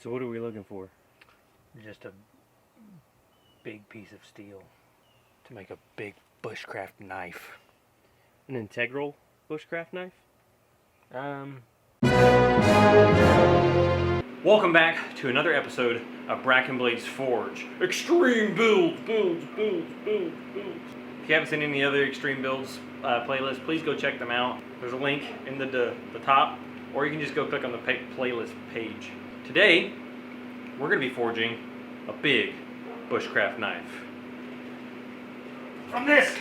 So what are we looking for? Just a big piece of steel to make a big bushcraft knife. An integral bushcraft knife? Welcome back to another episode of Brackin Blades Forge. Extreme builds. If you haven't seen any other extreme builds playlists, please go check them out. There's a link in the top, or you can just go click on the playlist page. Today, we're going to be forging a big bushcraft knife. From this!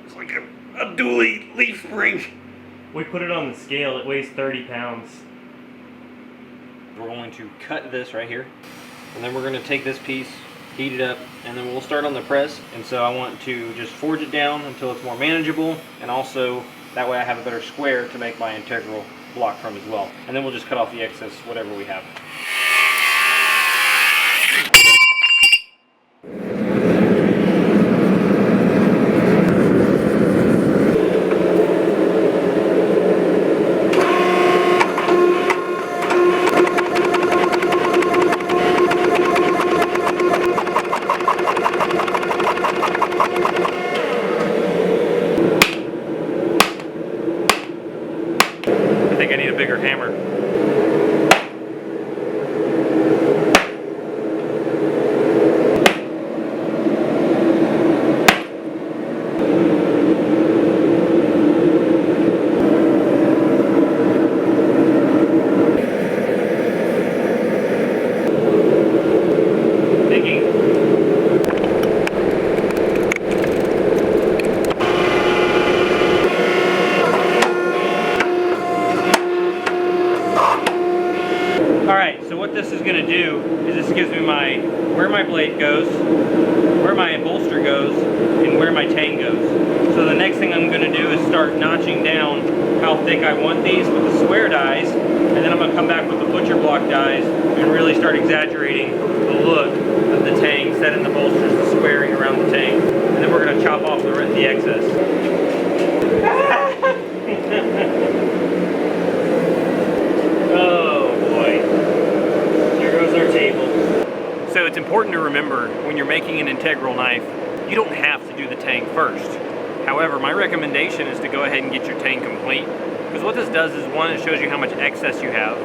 It's like a dually leaf spring. We put it on the scale, it weighs 30 pounds. We're going to cut this right here, and then we're going to take this piece, heat it up, and then we'll start on the press. And so I want to just forge it down until it's more manageable, and also that way I have a better square to make my integral block from as well. And then we'll just cut off the excess, whatever we have. I think I need a bigger hammer. Alright, so what this is going to do is this gives me where my blade goes, where my bolster goes, and where my tang goes. So the next thing I'm going to do is start notching down how thick I want these with the square dies, and then I'm going to come back with the butcher block dies and really start exaggerating the look of the tang, setting the bolsters, the squaring around the tang, and then we're going to chop off the excess. So it's important to remember when you're making an integral knife, you don't have to do the tang first. However, my recommendation is to go ahead and get your tang complete, because what this does is, one, it shows you how much excess you have.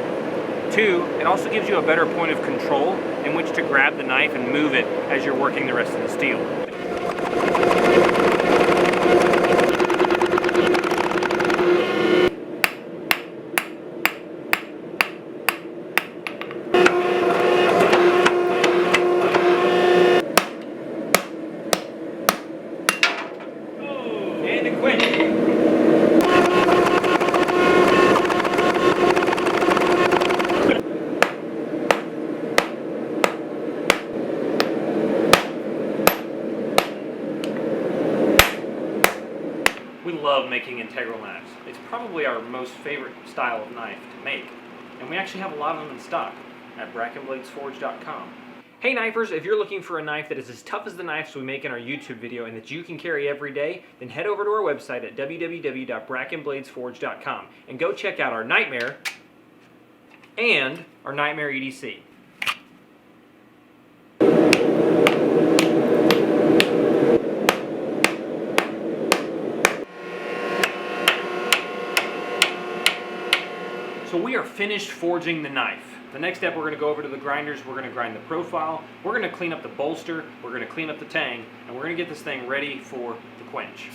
Two, it also gives you a better point of control in which to grab the knife and move it as you're working the rest of the steel. We love making integral knives. It's probably our most favorite style of knife to make, and we actually have a lot of them in stock at brackinbladesforge.com. Hey knifers, if you're looking for a knife that is as tough as the knives we make in our YouTube video and that you can carry every day, then head over to our website at www.brackinbladesforge.com and go check out our Nightmare and our Nightmare EDC. So we are finished forging the knife. The next step, we're going to go over to the grinders, we're going to grind the profile, we're going to clean up the bolster, we're going to clean up the tang, and we're going to get this thing ready for the quench.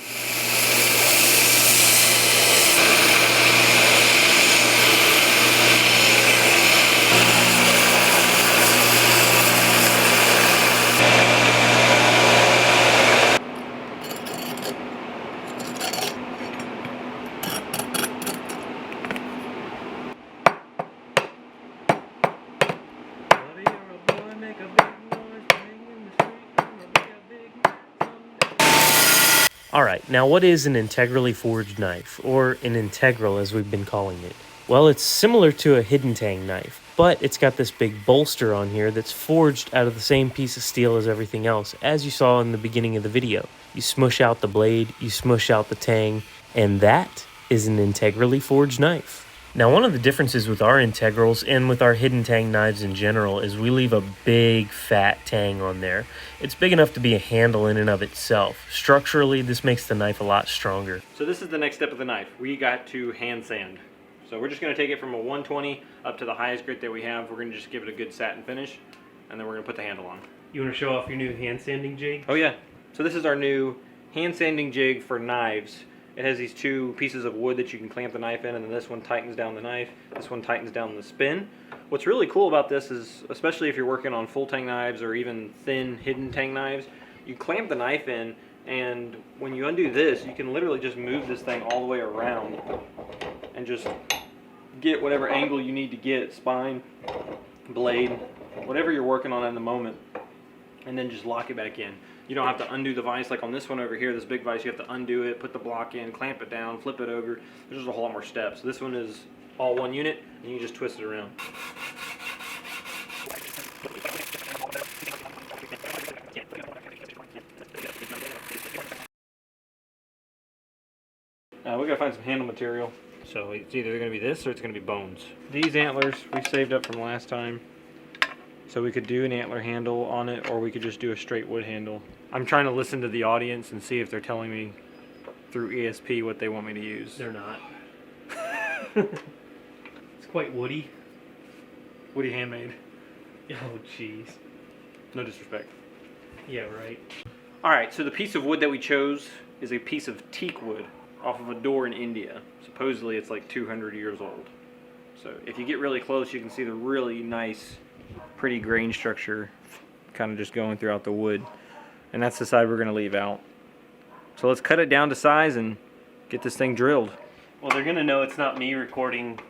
Alright, now what is an integrally forged knife, or an integral as we've been calling it? Well, it's similar to a hidden tang knife. but it's got this big bolster on here that's forged out of the same piece of steel as everything else, as you saw in the beginning of the video. You smush out the blade, you smush out the tang, and that is an integrally forged knife. Now, one of the differences with our integrals and with our hidden tang knives in general is we leave a big fat tang on there. It's big enough to be a handle in and of itself. Structurally, this makes the knife a lot stronger. So this is the next step of the knife. We got to hand sand. So we're just going to take it from a 120 up to the highest grit that we have. We're going to just give it a good satin finish, and then we're going to put the handle on. You want to show off your new hand sanding jig? Oh yeah. So this is our new hand sanding jig for knives. It has these two pieces of wood that you can clamp the knife in, and then this one tightens down the knife. This one tightens down the spin. What's really cool about this is, especially if you're working on full tang knives or even thin hidden tang knives, you clamp the knife in, and when you undo this, you can literally just move this thing all the way around and just get whatever angle you need to get, spine, blade, whatever you're working on in the moment, and then just lock it back in. You don't have to undo the vise like on this one over here, this big vise. You have to undo it, put the block in, clamp it down, flip it over. There's just a whole lot more steps. This one is all one unit, and you just twist it around. We gotta find some handle material. So it's either gonna be this or it's gonna be bones. These antlers we saved up from last time. So we could do an antler handle on it, or we could just do a straight wood handle. I'm trying to listen to the audience and see if they're telling me through ESP what they want me to use. They're not. It's quite woody. Woody handmade. Oh, jeez. No disrespect. Yeah, right. Alright, so the piece of wood that we chose is a piece of teak wood off of a door in India. Supposedly it's like 200 years old. So if you get really close, you can see the really nice, pretty grain structure kind of just going throughout the wood. And that's the side we're going to leave out. So let's cut it down to size and get this thing drilled. Well, they're going to know it's not me recording,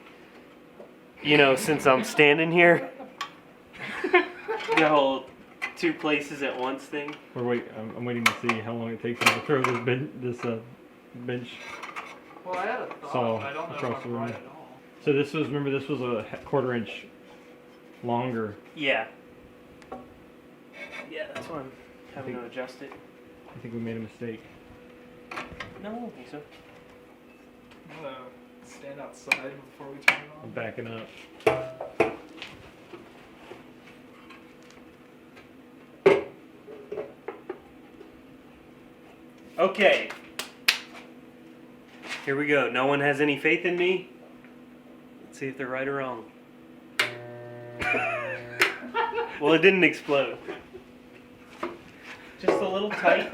you know, since I'm standing here. The whole two places at once thing. I'm waiting to see how long it takes them to throw this bench Well, I had a thought, saw but I don't know across if the I'm room. right at all. So this was, remember, this was a 1/4 inch longer. Yeah. Yeah, that's why I'm having to adjust it. I think we made a mistake. No, I don't think so. I'm gonna stand outside before we turn it I'm on. backing up. Okay. Here we go. No one has any faith in me. Let's see if they're right or wrong. Well, it didn't explode. Just a little tight.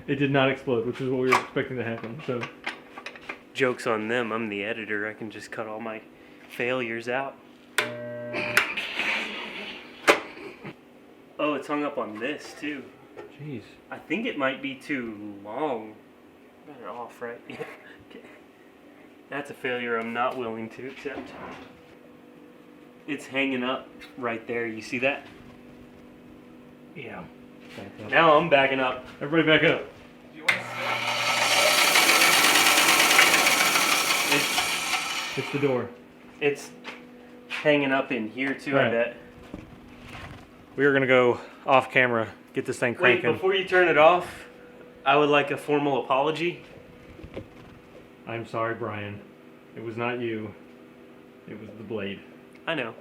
It did not explode, which is what we were expecting to happen. So Joke's on them. I'm the editor. I can just cut all my failures out. Oh, it's hung up on this too. jeez. I think it might be too long. Better off, right? Yeah. Okay. That's a failure I'm not willing to accept. It's hanging up right there. You see that? Yeah. Now I'm backing up. Everybody back up. Do you want to sit? It's the door. It's hanging up in here too, Right. I bet. We are gonna go off camera, get this thing Wait, cranking. before you turn it off, I would like a formal apology. I'm sorry, Brian. It was not you. It was the blade. I know.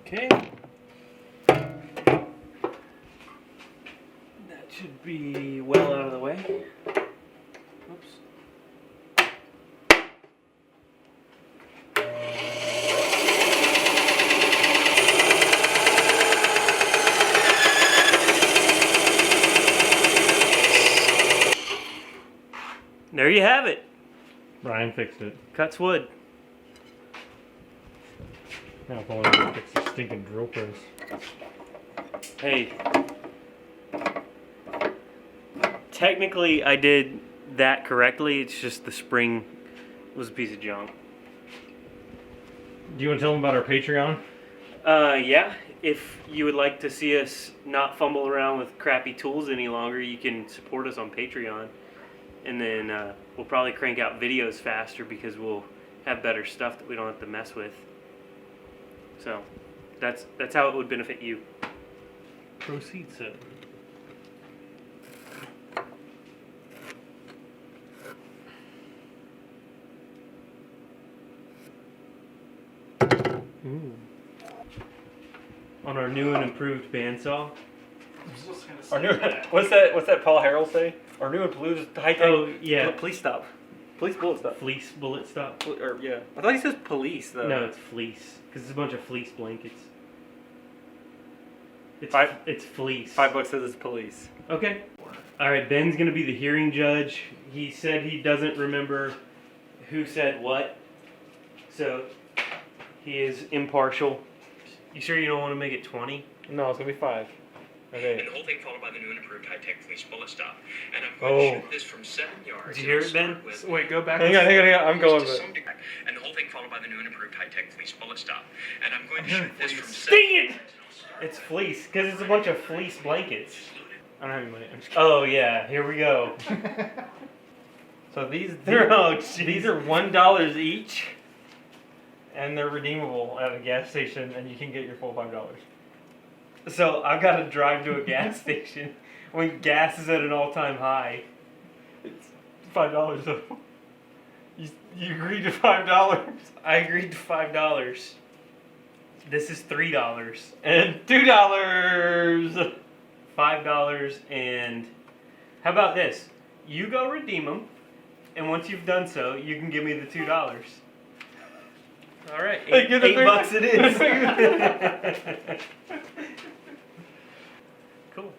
Okay. That should be well out of the way. Oops. There you have it. Brian fixed it. Cuts wood. Now Paul will fix the stinking drill press. Hey. Technically, I did that correctly. It's just the spring was a piece of junk. Do you want to tell them about our Patreon? Yeah, if you would like to see us not fumble around with crappy tools any longer, you can support us on Patreon. And then we'll probably crank out videos faster because we'll have better stuff that we don't have to mess with. So that's how it would benefit you. Proceed, sir. Ooh. On our new and improved bandsaw. Our new, what's that Paul Harrell say? Our new improved high tech. Oh yeah, Police stop. Police bullet stop. fleece bullet stop. Or yeah, I thought he says police though. No, it's fleece because it's a bunch of fleece blankets. It's It's fleece. $5 says it's police. Okay. All right. Ben's gonna be the hearing judge. He said he doesn't remember who said what, so he is impartial. You sure you don't want to make it 20? No, it's gonna be 5. Okay. And the whole thing followed by the new and improved high-tech fleece bullet stop. And I'm going to shoot this from 7 yards. Did you hear it, Ben? Wait, go back. Hang on. I'm going. And the whole thing followed by the new and improved high-tech fleece bullet stop. And I'm going to shoot this from 7 Dang it! It's fleece because it's a bunch of fleece blankets. I don't have any money. I'm just Oh yeah, here we go. So these Oh, are $1 each, and they're redeemable at a gas station, and you can get your full $5. So I've got to drive to a gas station when gas is at an all-time high. It's $5 though. You agreed to $5 I agreed to $5. This is $3 and $2. $5 and how about this? You go redeem them, and once you've done so, you can give me the $2. All right, Hey, give the $8 three- it is. Cool.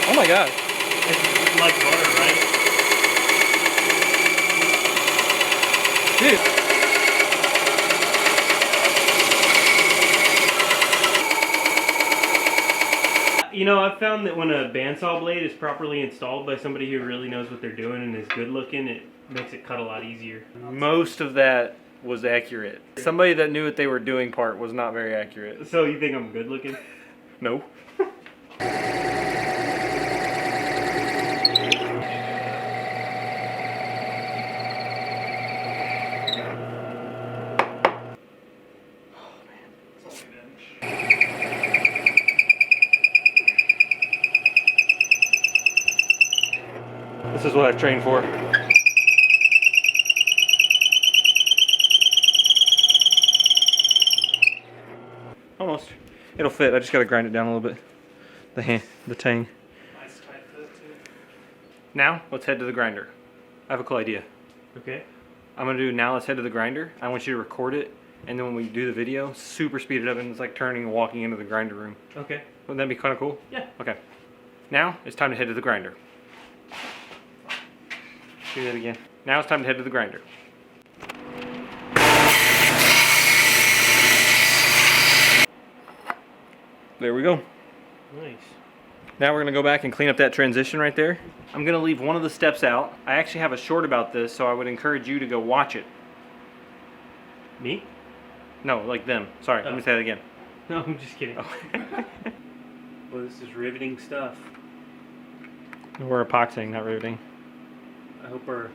Oh my god. It's like butter, right? Dude. You know, I've found that when a bandsaw blade is properly installed by somebody who really knows what they're doing and is good looking, it makes it cut a lot easier. Most of that was accurate. Somebody that knew what they were doing part was not very accurate. So you think I'm good looking? No. This is what I've trained for. Almost. It'll fit. I just gotta grind it down a little bit. The tang. Nice tight fit too. Now, let's head to the grinder. I have a cool idea. Okay. I'm gonna do now, let's head to the grinder. I want you to record it, and then when we do the video, super speed it up, and it's like turning and walking into the grinder room. Okay. Wouldn't that be kind of cool? Yeah. Okay. Now, it's time to head to the grinder. Do that again. Now it's time to head to the grinder. There we go. Nice. Now we're going to go back and clean up that transition right there. I'm going to leave one of the steps out. I actually have a short about this, so I would encourage you to go watch it. Me? No, like them. Sorry, let me say that again. No, I'm just kidding. Oh. Well, this is riveting stuff. We're epoxying, not riveting. I hope our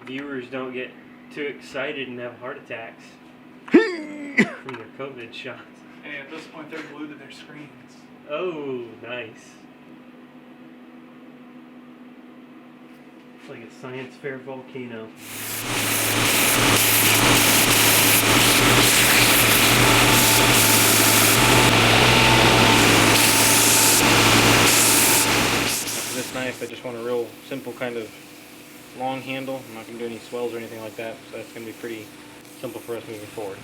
viewers don't get too excited and have heart attacks from their COVID shots. Hey, at this point, they're glued to their screens. Oh, nice. It's like a science fair volcano. This knife, I just want a real simple kind of long handle. I'm not going to do any swells or anything like that, so that's going to be pretty simple for us moving forward.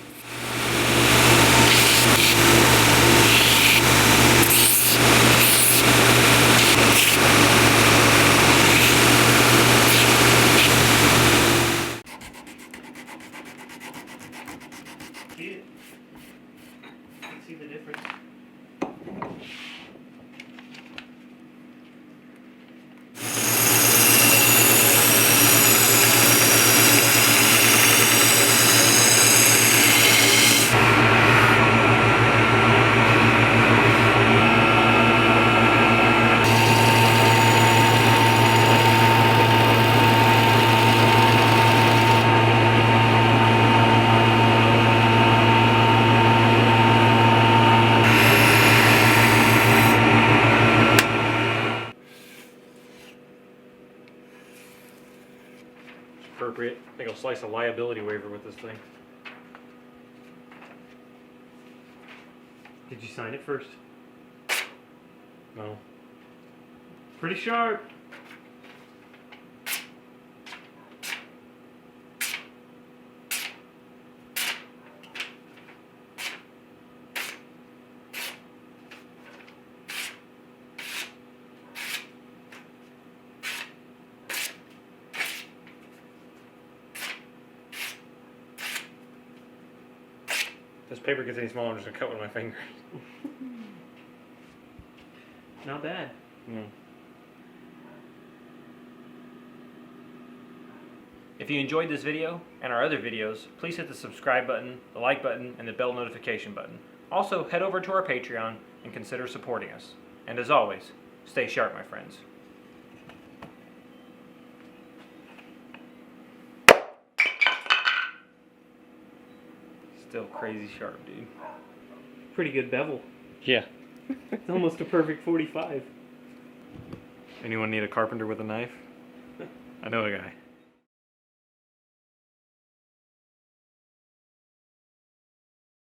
See it? You can see the difference. appropriate. I think I'll slice a liability waiver with this thing. Did you sign it first? No. Pretty sharp. If this paper gets any smaller, I'm just gonna cut with my finger. Not bad. Mm. If you enjoyed this video and our other videos, please hit the subscribe button, the like button, and the bell notification button. Also, head over to our Patreon and consider supporting us. And as always, stay sharp, my friends. Still crazy sharp, dude. Pretty good bevel. Yeah. It's almost a perfect 45. Anyone need a carpenter with a knife? I know a guy.